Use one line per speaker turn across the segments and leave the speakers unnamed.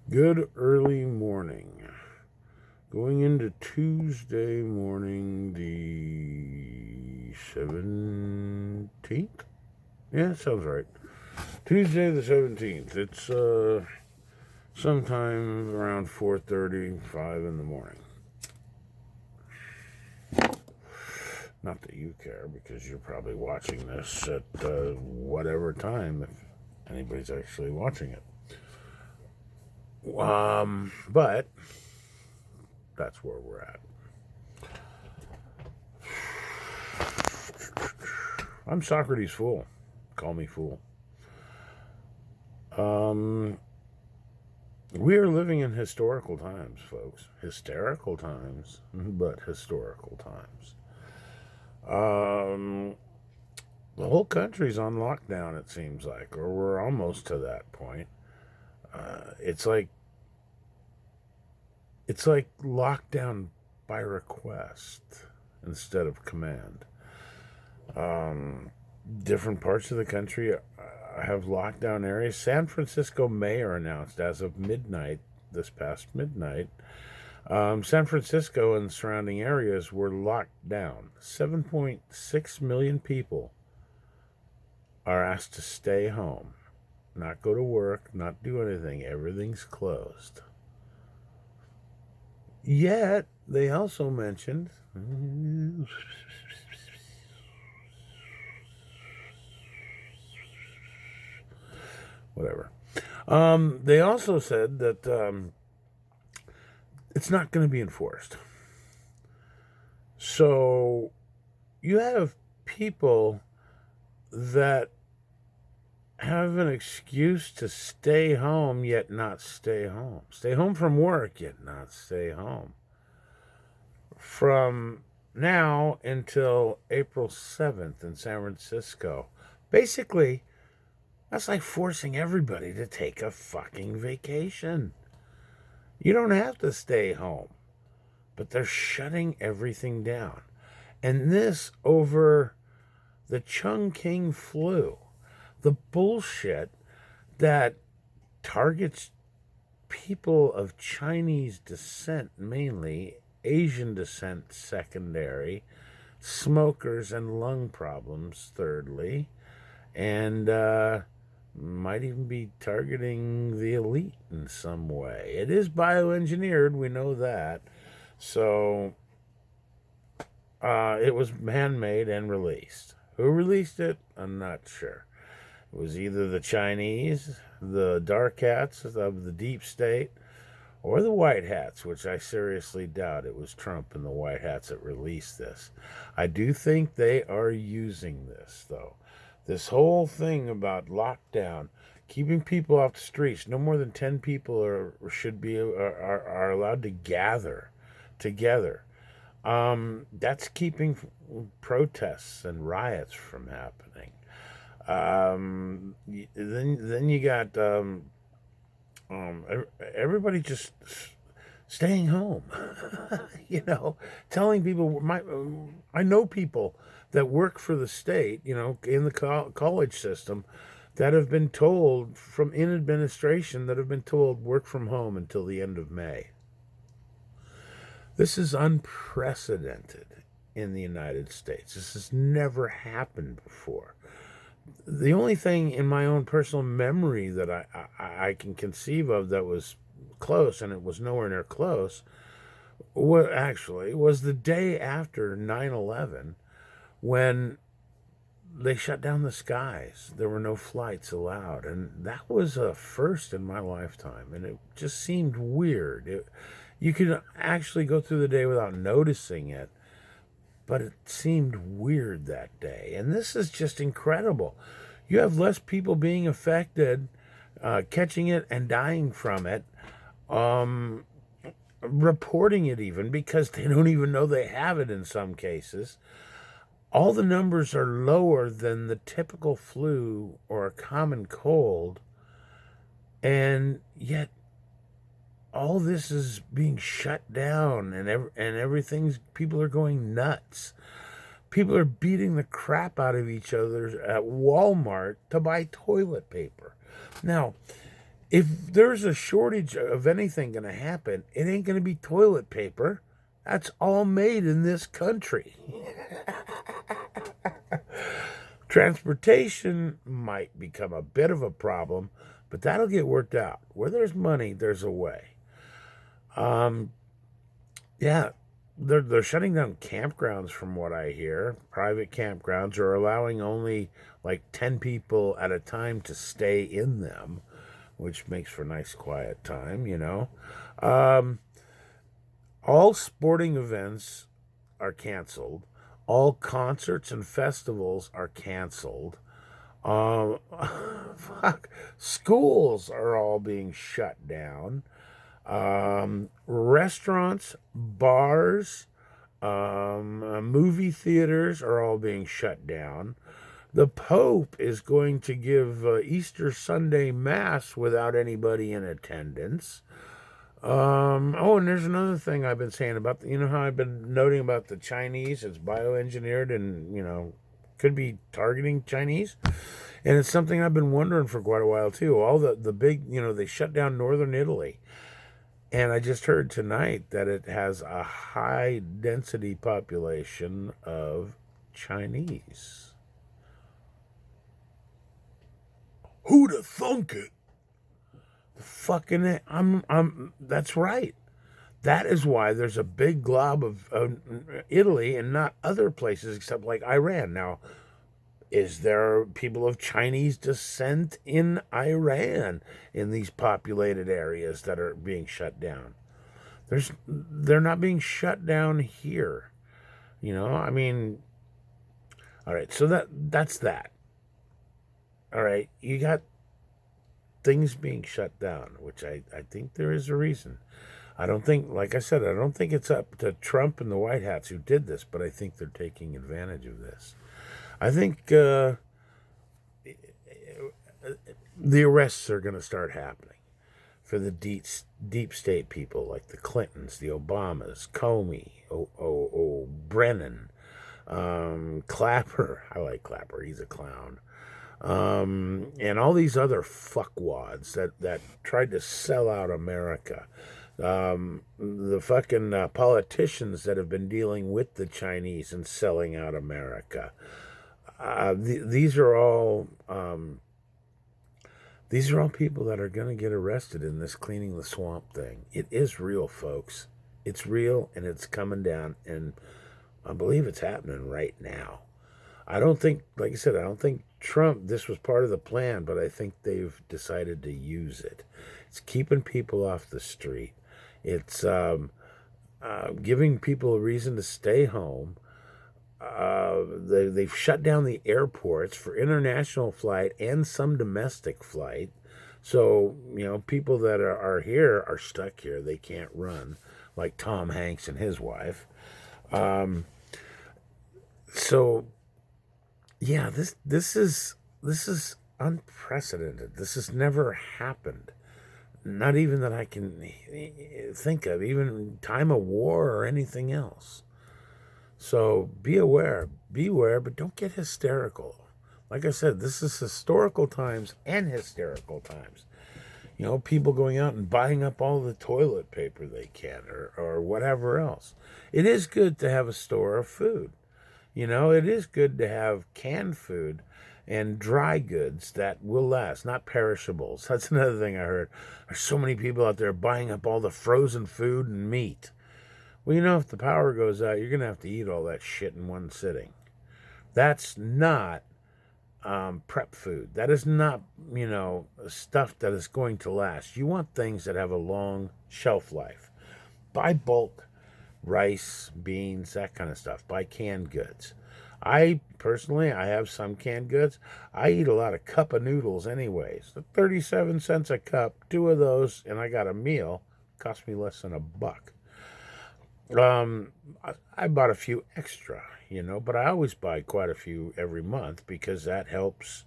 Good early morning. Going into Tuesday morning, the 17th? Yeah, sounds right. Tuesday the 17th. It's sometime around 4:35 in the morning. Not that you care, because you're probably watching this at whatever time, if anybody's actually watching it. But that's where we're at. I'm Socrates Fool. Call me fool. We are living in historical times, folks. Hysterical times, but historical times. The whole country's on lockdown, it seems like, or we're almost to that point. It's like lockdown by request instead of command. Different parts of the country have lockdown areas. San Francisco mayor announced as of midnight, this past midnight, San Francisco and surrounding areas were locked down. 7.6 million people are asked to stay home, not go to work, not do anything. Everything's closed. Yet, they also mentioned whatever. They also said that it's not going to be enforced. So you have people that have an excuse to stay home yet not stay home. Stay home from work yet not stay home. From now until April 7th in San Francisco. Basically, that's like forcing everybody to take a fucking vacation. You don't have to stay home, but they're shutting everything down. And this over the Chongqing flu, the bullshit that targets people of Chinese descent mainly, Asian descent secondary, smokers and lung problems thirdly, and might even be targeting the elite in some way. It is bioengineered, we know that. So it was man-made and released. Who released it? I'm not sure. It was either the Chinese, the dark hats of the deep state, or the white hats, which I seriously doubt it was Trump and the white hats that released this. I do think they are using this, though. This whole thing about lockdown, keeping people off the streets, no more than 10 people are allowed to gather together. That's keeping protests and riots from happening. Then you got everybody just staying home. Telling people. I know people that work for the state, in the college system, that have been told in administration that have been told work from home until the end of May. This is unprecedented in the United States. This has never happened before. The only thing in my own personal memory that I can conceive of that was close, and it was nowhere near close, was the day after 9/11, when they shut down the skies. There were no flights allowed, and that was a first in my lifetime, and it just seemed weird. You could actually go through the day without noticing it, but it seemed weird that day. And this is just incredible. You have less people being affected, catching it and dying from it, reporting it even, because they don't even know they have it in some cases. All the numbers are lower than the typical flu or a common cold, and yet all this is being shut down, and people are going nuts. People are beating the crap out of each other at Walmart to buy toilet paper. Now, If there's a shortage of anything going to happen, it ain't going to be toilet paper. That's all made in this country. Transportation might become a bit of a problem, but that'll get worked out. Where there's money, there's a way. Yeah, they're shutting down campgrounds from what I hear. Private campgrounds are allowing only like 10 people at a time to stay in them, which makes for nice quiet time, you know. Um, all sporting events are canceled. All concerts and festivals are canceled. Um, fuck, schools are all being shut down. Restaurants, bars, movie theaters are all being shut down. The Pope is going to give Easter Sunday Mass without anybody in attendance. Oh, and there's another thing I've been saying about, you know how I've been noting about the Chinese? It's bioengineered and, you know, could be targeting Chinese. And it's something I've been wondering for quite a while, too. All the big, you know, they shut down northern Italy. And I just heard tonight that it has a high density population of Chinese. Who'd have thunk it? Fucking, that's right. That is why there's a big glob of Italy and not other places except like Iran. Now, is there people of Chinese descent in Iran in these populated areas that are being shut down? They're not being shut down here. You know, I mean, all right, so that's that. All right, you got things being shut down, which I think there is a reason. I don't think, like I said, I don't think it's up to Trump and the White Hats who did this, but I think they're taking advantage of this. I think the arrests are going to start happening for the deep state people like the Clintons, the Obamas, Comey, Brennan, Clapper. I like Clapper. He's a clown. And all these other fuckwads that tried to sell out America. The fucking politicians that have been dealing with the Chinese and selling out America. These are all people that are going to get arrested in this cleaning the swamp thing. It is real, folks. It's real, and it's coming down, and I believe it's happening right now. I don't think, like I said, I don't think Trump, this was part of the plan, but I think they've decided to use it. It's keeping people off the street. It's giving people a reason to stay home. They've shut down the airports for international flight and some domestic flight. So, you know, people that are here are stuck here. They can't run, like Tom Hanks and his wife. So, yeah, this is unprecedented. This has never happened. Not even that I can think of, even time of war or anything else. So beware, but don't get hysterical. Like I said, this is historical times and hysterical times. You know, people going out and buying up all the toilet paper they can or whatever else. It is good to have a store of food. You know, it is good to have canned food and dry goods that will last, not perishables. That's another thing I heard. There's so many people out there buying up all the frozen food and meat. Well, you know, if the power goes out, you're going to have to eat all that shit in one sitting. That's not prep food. That is not, you know, stuff that is going to last. You want things that have a long shelf life. Buy bulk rice, beans, that kind of stuff. Buy canned goods. I personally, I have some canned goods. I eat a lot of cup of noodles anyways. 37 cents a cup, 2 of those, and I got a meal. Cost me less than $1. I bought a few extra, you know, but I always buy quite a few every month because that helps.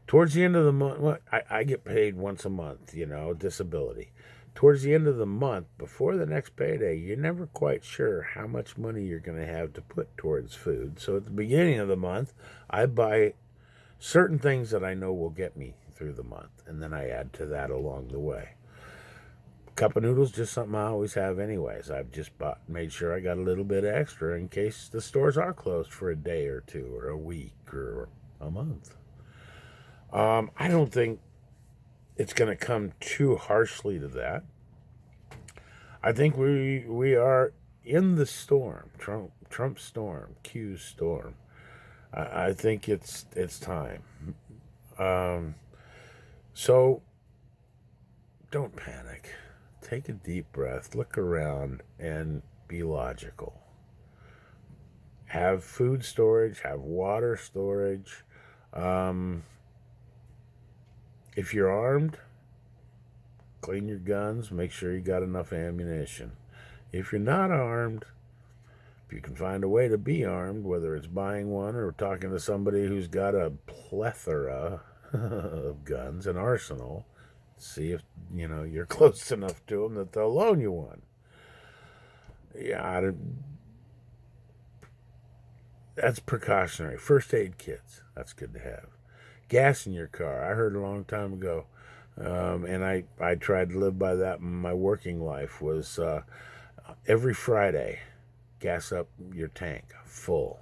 Towards the end of the month, well, I get paid once a month, you know, disability. Towards the end of the month, before the next payday, you're never quite sure how much money you're going to have to put towards food. So at the beginning of the month, I buy certain things that I know will get me through the month, and then I add to that along the way. Cup of noodles, just something I always have anyways. I've just made sure I got a little bit extra in case the stores are closed for a day or two or a week or a month. I don't think it's going to come too harshly to that. I think we are in the storm, Trump storm, Q's storm. I think it's time. So don't panic. Take a deep breath, look around, and be logical. Have food storage, have water storage. If you're armed, clean your guns, make sure you got enough ammunition. If you're not armed, if you can find a way to be armed, whether it's buying one or talking to somebody who's got a plethora of guns, an arsenal, see if you're close enough to them that they'll loan you one. Yeah, that's precautionary. First aid kits, that's good to have. Gas in your car. I heard a long time ago, and I tried to live by that in my working life, was every Friday, gas up your tank full.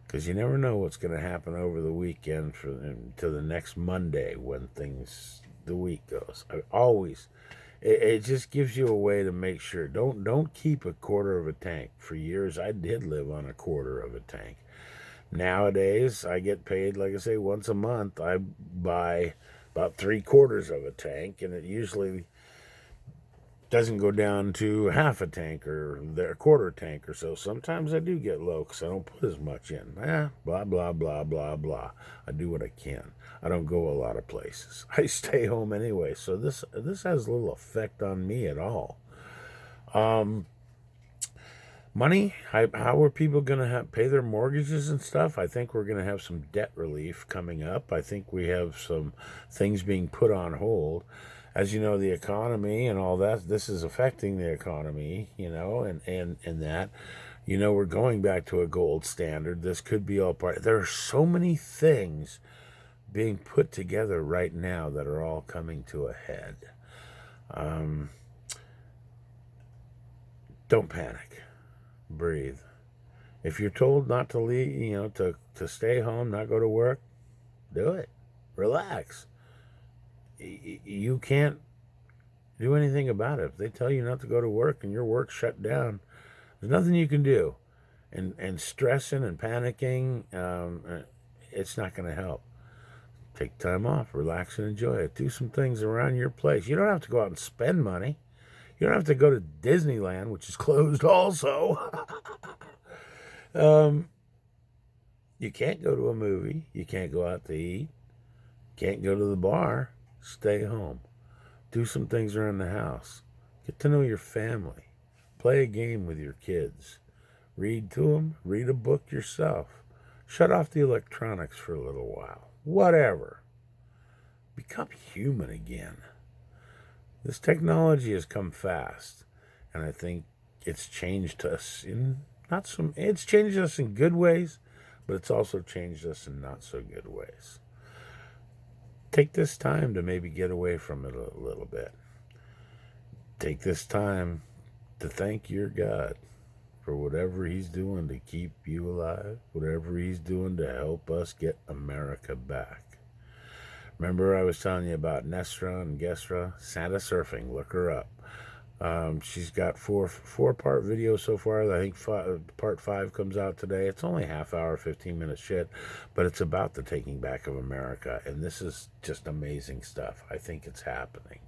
Because you never know what's going to happen over the weekend to the next Monday when the week goes. It just gives you a way to make sure. Don't keep a quarter of a tank. For years, I did live on a quarter of a tank. Nowadays, I get paid, like I say, once a month. I buy about 3/4 of a tank, and it usually doesn't go down to half a tank or a quarter tank or so. Sometimes I do get low because I don't put as much in. Blah, blah, blah, blah, blah. I do what I can. I don't go a lot of places. I stay home anyway, so this has little effect on me at all. Money, how are people going to pay their mortgages and stuff? I think we're going to have some debt relief coming up. I think we have some things being put on hold. As you know, the economy and all that, this is affecting the economy, and that, we're going back to a gold standard. This could be all part. There are so many things being put together right now that are all coming to a head. Don't panic. Breathe. If you're told not to leave, to stay home, not go to work, do it. Relax. You can't do anything about it. If they tell you not to go to work and your work's shut down, there's nothing you can do. And stressing and panicking, it's not going to help. Take time off, relax and enjoy it. Do some things around your place. You don't have to go out and spend money. You don't have to go to Disneyland, which is closed also. You can't go to a movie. You can't go out to eat. Can't go to the bar. Stay home. Do some things around the house. Get to know your family. Play a game with your kids. Read to them. Read a book yourself. Shut off the electronics for a little while. Whatever. Become human again. This technology has come fast, and I think it's changed us it's changed us in good ways, but it's also changed us in not so good ways. Take this time to maybe get away from it a little bit. Take this time to thank your God for whatever he's doing to keep you alive, whatever he's doing to help us get America back. Remember I was telling you about Nestra and Gestra? Santa Surfing, look her up. She's got four-part video so far. I think part 5 comes out today. It's only half hour, 15-minute shit, but it's about the taking back of America, and this is just amazing stuff. I think it's happening.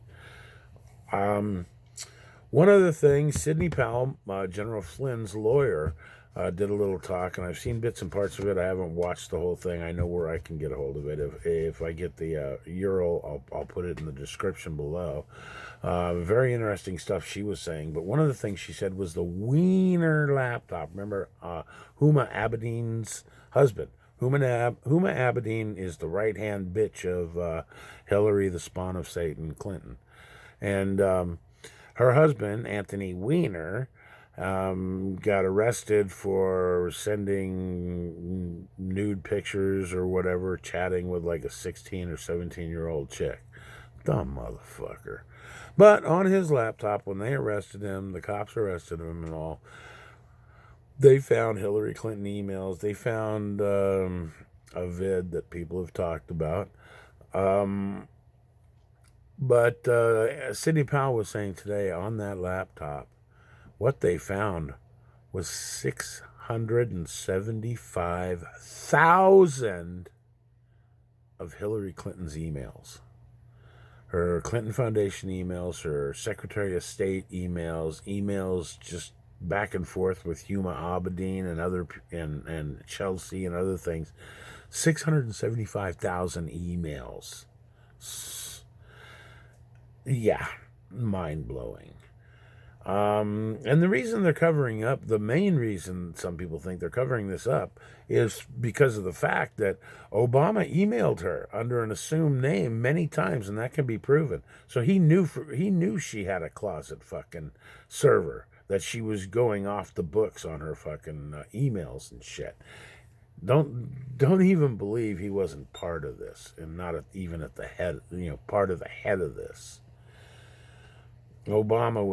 One other thing, Sidney Powell, General Flynn's lawyer, did a little talk, and I've seen bits and parts of it. I haven't watched the whole thing. I know where I can get a hold of it. If I get the URL, I'll put it in the description below. Very interesting stuff she was saying. But one of the things she said was the Wiener laptop. Remember Huma Abedin's husband. Huma Abedin is the right-hand bitch of Hillary, the spawn of Satan, Clinton. And her husband, Anthony Weiner, got arrested for sending nude pictures or whatever, chatting with like a 16 or 17-year-old chick. Dumb motherfucker. But on his laptop, when they arrested him, the cops arrested him and all, they found Hillary Clinton emails. They found a vid that people have talked about. But Sidney Powell was saying today on that laptop, what they found was 675,000 of Hillary Clinton's emails. Her Clinton Foundation emails, her Secretary of State emails just back and forth with Huma Abedin and Chelsea and other things. 675,000 emails. Yeah, mind-blowing. And the reason they're covering up, the main reason some people think they're covering this up, is because of the fact that Obama emailed her under an assumed name many times, and that can be proven. So he knew she had a closet fucking server, that she was going off the books on her fucking emails and shit. Don't even believe he wasn't part of this, and not even at the head, part of the head of this. Obama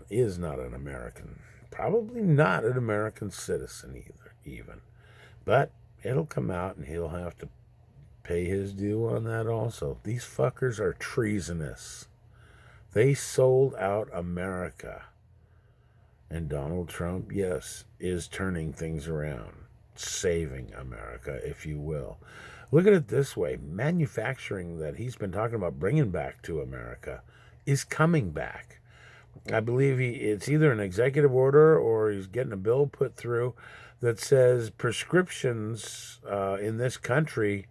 is not an American, probably not an American citizen even. But it'll come out and he'll have to pay his due on that also. These fuckers are treasonous. They sold out America. And Donald Trump, yes, is turning things around, saving America, if you will. Look at it this way. Manufacturing that he's been talking about bringing back to America is coming back. I believe it's either an executive order or he's getting a bill put through that says prescriptions in this country,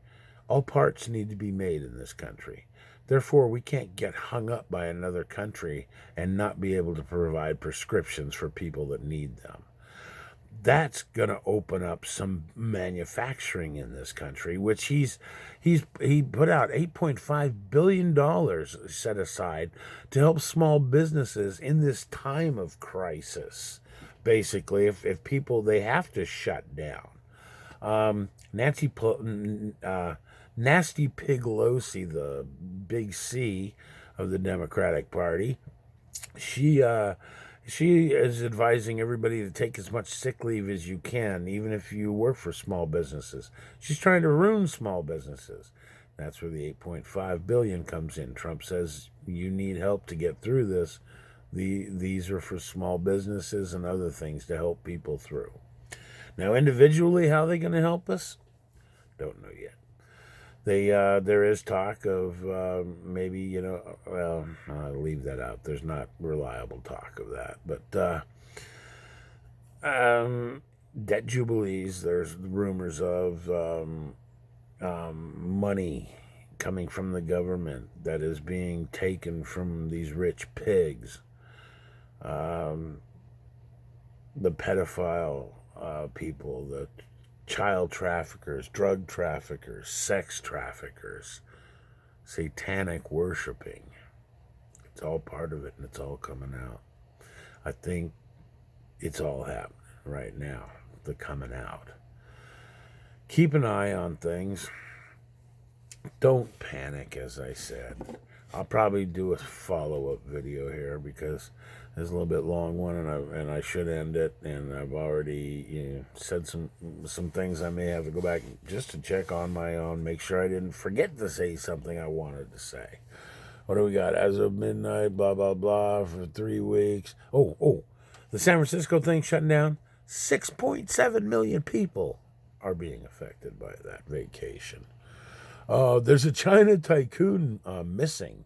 all parts need to be made in this country. Therefore, we can't get hung up by another country and not be able to provide prescriptions for people that need them. That's going to open up some manufacturing in this country, which he put out $8.5 billion set aside to help small businesses in this time of crisis. Basically, if people, they have to shut down. Nasty Pig Pelosi, the big C of the Democratic Party, she is advising everybody to take as much sick leave as you can, even if you work for small businesses. She's trying to ruin small businesses. That's where the $8.5 billion comes in. Trump says you need help to get through this. These are for small businesses and other things to help people through. Now, individually, how are they going to help us? Don't know yet. There is talk of maybe, well, I'll leave that out. There's not reliable talk of that. But debt jubilees, there's rumors of money coming from the government that is being taken from these rich pigs. The pedophile people, the child traffickers, drug traffickers, sex traffickers, satanic worshiping. It's all part of it, and it's all coming out. I think it's all happening right now, the coming out. Keep an eye on things. Don't panic, as I said. I'll probably do a follow-up video here because it's a little bit long one, and I should end it. And I've already said some things I may have to go back just to check on my own, make sure I didn't forget to say something I wanted to say. What do we got? As of midnight, blah, blah, blah, for 3 weeks. Oh, the San Francisco thing shutting down. 6.7 million people are being affected by that vacation. There's a China tycoon missing,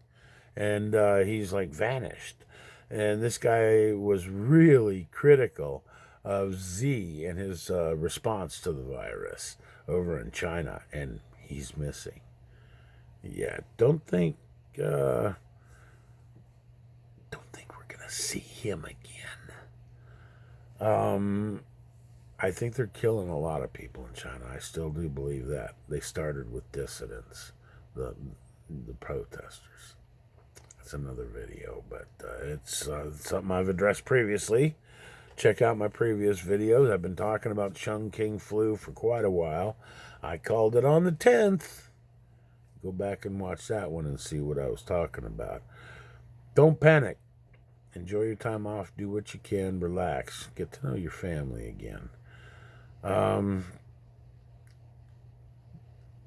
and he's like vanished. And this guy was really critical of Xi and his response to the virus over in China, and he's missing. Yeah, don't think we're gonna see him again. I think they're killing a lot of people in China. I still do believe that. They started with dissidents, the protesters. That's another video, but it's something I've addressed previously. Check out my previous videos. I've been talking about Chungking flu for quite a while. I called it on the 10th. Go back and watch that one and see what I was talking about. Don't panic. Enjoy your time off. Do what you can. Relax. Get to know your family again.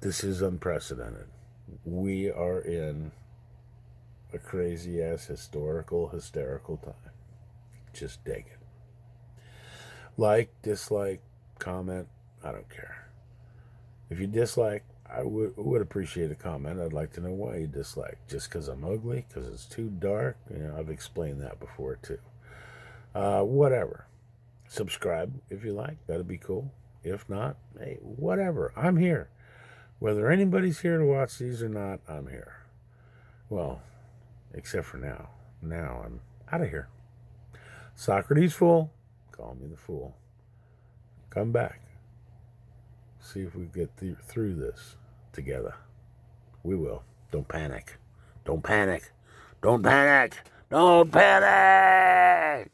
This is unprecedented. We are in a crazy-ass hysterical time. Just dig it. Like, dislike, comment, I don't care. If you dislike, I would appreciate a comment. I'd like to know why you dislike. Just because I'm ugly? Because it's too dark? I've explained that before, too. Whatever. Subscribe if you like. That'd be cool. If not, hey, whatever. I'm here. Whether anybody's here to watch these or not, I'm here. Well, except for now. Now I'm out of here. Socrates fool. Call me the fool. Come back. See if we get through this together. We will. Don't panic. Don't panic. Don't panic. Don't panic.